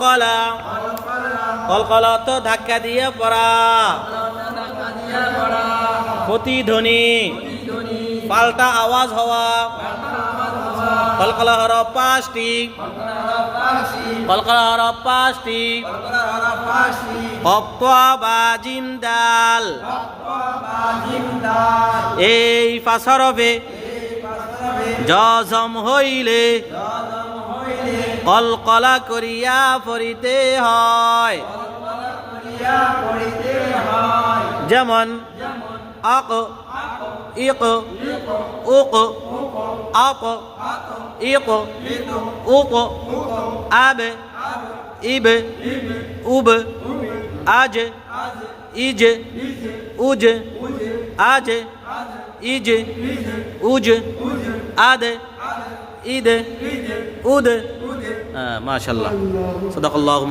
কলকলা কলকলা তো ধাক্কা দিয়ে পড়া প্রতিধ্বনি পাল্টা আওয়াজ হওয়া কলকলা হরফ 5টি কলকলা হরফ 5টি কফ বা জিম দাল এই 5 হরফে জজম হইলে কলকলা করিয়া পড়িতে হয় যেমন আক ইক উক আক ইক উক আবে ইবে উবে আজে ইজে উজে আজে ইজে উজে আদে ইদে উদে মাশাআল্লাহ সাদাকাল্লাহু